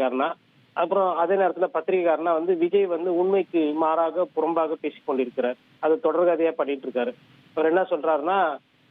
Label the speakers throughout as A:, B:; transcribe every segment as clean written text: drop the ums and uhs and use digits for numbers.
A: காரணா அப்புறம் அதே நேரத்துல பத்திரிகைக்காரனா வந்து விஜய் வந்து உண்மைக்கு மாறாக புறம்பாக பேசிக் கொண்டிருக்கிறார். அது தொடர்கதையா பண்ணிட்டு இருக்காரு. அவர் என்ன சொல்றாருன்னா,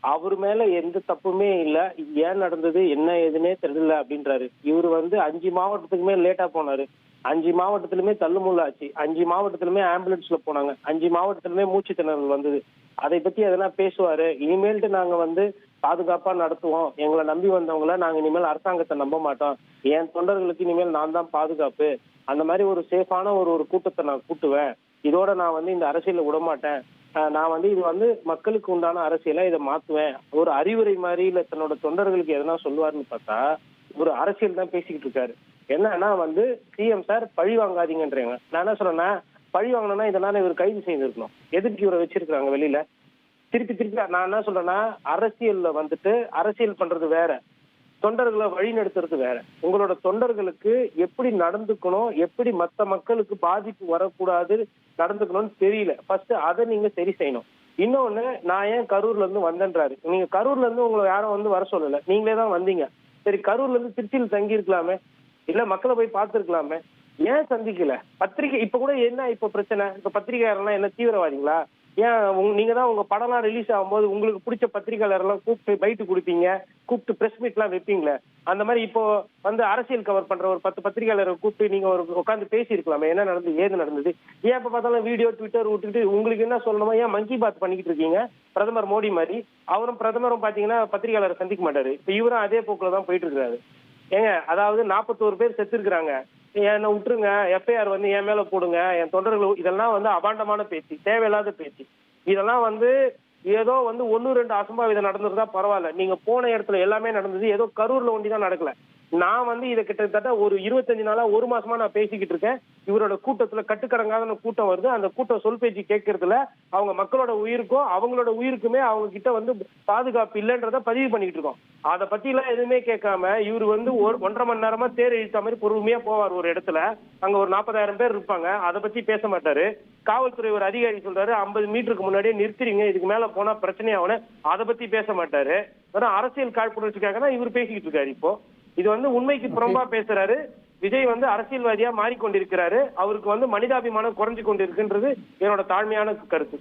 A: அவர் மேல எந்த தப்புமே இல்ல. இது ஏன் நடந்தது என்ன ஏதுன்னே தெரியல அப்படின்றாரு. இவரு வந்து 5 மாவட்டத்துக்குமே லேட்டா போனாரு. 5 மாவட்டத்திலுமே தள்ளுமுள்ள ஆச்சு. 5 மாவட்டத்திலுமே ஆம்புலன்ஸ்ல போனாங்க. 5 மாவட்டத்திலுமே மூச்சு திணறல் வந்தது. அதை பத்தி எதனா பேசுவாரு. இனிமேல்ட்டு நாங்க வந்து பாதுகாப்பா நடத்துவோம். எங்களை நம்பி வந்தவங்கள நாங்க இனிமேல் அரசாங்கத்தை நம்ப மாட்டோம். என் தொண்டர்களுக்கு இனிமேல் நான் தான் பாதுகாப்பு. அந்த மாதிரி ஒரு சேஃபான ஒரு கூட்டத்தை நான் கூட்டுவேன். இதோட நான் வந்து இந்த அரசியல விடமாட்டேன். நான் வந்து இது வந்து மக்களுக்கு உண்டான அரசியலா இதை மாத்துவேன். ஒரு அறிவுரை மாதிரி இல்ல தன்னோட தொண்டர்களுக்கு எதனா சொல்லுவாருன்னு பார்த்தா, ஒரு அரசியல் தான் பேசிக்கிட்டு இருக்காரு. என்னன்னா வந்து சிஎம் சார் பழி வாங்காதீங்கன்றீங்க. நான் என்ன சொல்றேன்னா, பழி வாங்கணும்னா இதனால இவர் கைது செய்திருக்கணும். எதுக்கு இவரை வச்சிருக்காங்க வெளியில? திருப்பி திருப்பி நான் என்ன சொல்றேன்னா, அரசியல்ல வந்துட்டு அரசியல் பண்றது வேற, தொண்டர்களை வழி நடத்துறது வேற. உங்களோட தொண்டர்களுக்கு எப்படி நடந்துக்கணும், எப்படி மத்த மக்களுக்கு பாதிப்பு வரக்கூடாது நடந்துக்கணும்னு தெரியல. ஃபர்ஸ்ட் அதை நீங்க சரி செய்யணும். இன்னொன்னு, நான் ஏன் கரூர்ல இருந்து வந்தேன்றாரு. நீங்க கரூர்ல இருந்து உங்களை யாரும் வந்து வர சொல்லல, நீங்களே தான் வந்தீங்க. சரி, கரூர்ல இருந்து திருச்சியில் தங்கி இருக்கலாமே, இல்ல மக்களை போய் பார்த்திருக்கலாமே. ஏன் சந்திக்கல? பத்திரிகை இப்ப கூட என்ன இப்ப பிரச்சனை? இப்ப பத்திரிகையாளர்லாம் என்ன தீவிரவாதிகளா? ஏன் நீங்க தான் உங்க படம்லாம் ரிலீஸ் ஆகும்போது உங்களுக்கு பிடிச்ச பத்திரிகையாளர் எல்லாம் கூப்பிட்டு பைட்டு கொடுப்பீங்க, கூப்பிட்டு பிரஸ் மீட் எல்லாம் வைப்பீங்களே. அந்த மாதிரி இப்போ வந்து அரசியல் கவர் பண்ற ஒரு 10 பத்திரிகையாளரை கூப்பிட்டு நீங்க ஒரு உட்காந்து பேசி இருக்கலாமே, என்ன நடந்தது ஏது நடந்தது. ஏன் இப்ப பார்த்தாலும் வீடியோ ட்விட்டர் விட்டுட்டு உங்களுக்கு என்ன சொல்லணுமோ ஏன் மங்கி பாத் பண்ணிக்கிட்டு இருக்கீங்க? பிரதமர் மோடி மாதிரி அவரும் பிரதமரும் பாத்தீங்கன்னா பத்திரிகையாளரை சந்திக்க மாட்டாரு. இப்ப இவரும் அதே போக்குல தான் போயிட்டு இருக்காரு. ஏங்க, அதாவது 41 பேர் செத்து இருக்கிறாங்க. என்னை விட்டுருங்க, எஃப்ஐஆர் வந்து என் மேல போடுங்க, என் தொண்டர்கள். இதெல்லாம் வந்து அபாண்டமான பேச்சு, தேவையில்லாத பேச்சு. இதெல்லாம் வந்து ஏதோ வந்து 1-2 அசம்பாவிதம் நடந்திருந்தா பரவாயில்ல. நீங்க போன இடத்துல எல்லாமே நடந்தது. ஏதோ கரூர்ல ஒண்டிதான் நடக்கல. நான் வந்து இதை கிட்டத்தட்ட ஒரு 25 நாளா 1 மாசமா நான் பேசிக்கிட்டு இருக்கேன். இவரோட கூட்டத்துல கட்டுக்கடங்காத கூட்டம் வருது. அந்த கூட்டம் சொல் பேச்சு கேட்கறதுல அவங்க மக்களோட உயிருக்கும் அவங்களோட உயிருக்குமே அவங்க கிட்ட வந்து பாதுகாப்பு இல்லைன்றத பதிவு பண்ணிட்டு இருக்கோம். அதை பத்தி எல்லாம் எதுவுமே கேட்காம இவர் வந்து 1.5 மணி நேரமா தேர் இழுத்த மாதிரி பொறுமையா போவார் ஒரு இடத்துல. அங்க ஒரு 40,000 பேர் இருப்பாங்க. அதை பத்தி பேச மாட்டாரு. காவல்துறை ஒரு அதிகாரி சொல்றாரு 50 மீட்டருக்கு முன்னாடியே நிறுத்திறீங்க, இதுக்கு மேல போனா பிரச்சனையாவன. அதை பத்தி பேச மாட்டாரு. வெறும் அரசியல் காழ்ப்புணர்ச்சிக்காக தான் இவர் பேசிக்கிட்டு இருக்காரு. இப்போ இது வந்து உண்மைக்கு புறம்பா பேசுறாரு. விஜய் வந்து அரசியல்வாதியா மாறிக்கொண்டிருக்கிறாரு. அவருக்கு வந்து மனிதாபிமானம் குறைஞ்சு கொண்டிருக்குன்றது என்னோட தாழ்மையான கருத்து.